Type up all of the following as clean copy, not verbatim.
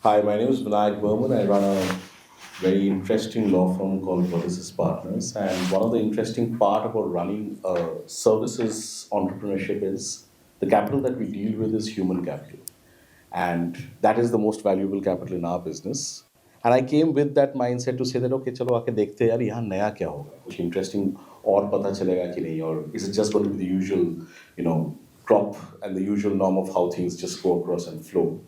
Hi, my name is Vinayak Burman. I run a very interesting law firm called Vertices Partners. And one of the interesting part about running a services entrepreneurship is the capital that we deal with is human capital. And that is the most valuable capital in our business. And I came with that mindset to say that, okay, चलो आके देखते हैं यार यहाँ नया क्या होगा कुछ interesting और पता चलेगा कि नहीं or is it just going to be the usual, you know, crop and the usual norm of how things just go across and flow.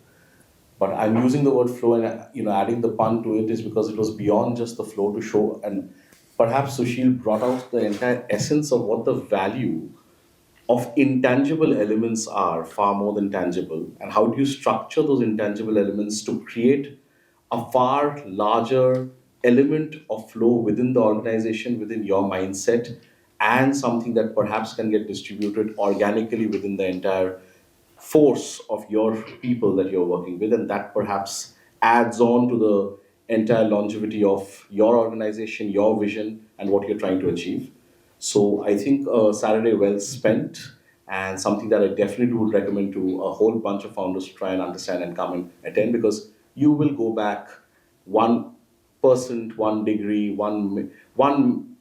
But I'm using the word flow and adding the pun to it is because it was beyond just the flow to show, and perhaps Susheel brought out the entire essence of what the value of intangible elements are far more than tangible, and how do you structure those intangible elements to create a far larger element of flow within the organization, within your mindset, and something that perhaps can get distributed organically within the entire force of your people that you're working with, and that perhaps adds on to the entire longevity of your organization, your vision, and what you're trying to achieve. So I think a Saturday well spent, and something that I definitely would recommend to a whole bunch of founders to try and understand and come and attend, because you will go back 1%, 1 degree, one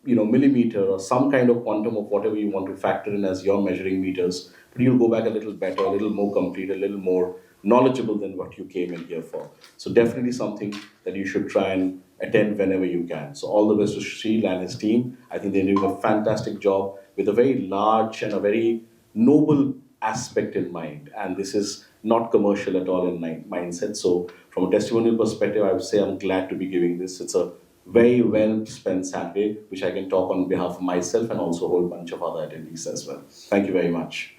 millimeter or some kind of quantum of whatever you want to factor in as your measuring meters, but you'll go back a little better, a little more complete, a little more knowledgeable than what you came in here for. So definitely something that you should try and attend whenever you can. So all the best to Susheel and his team. I think they're doing a fantastic job with a very large and a very noble aspect in mind. And this is not commercial at all in my mindset. So from a testimonial perspective, I would say I'm glad to be giving this. It's a very well spent Saturday, which I can talk on behalf of myself and also a whole bunch of other attendees as well. Thank you very much.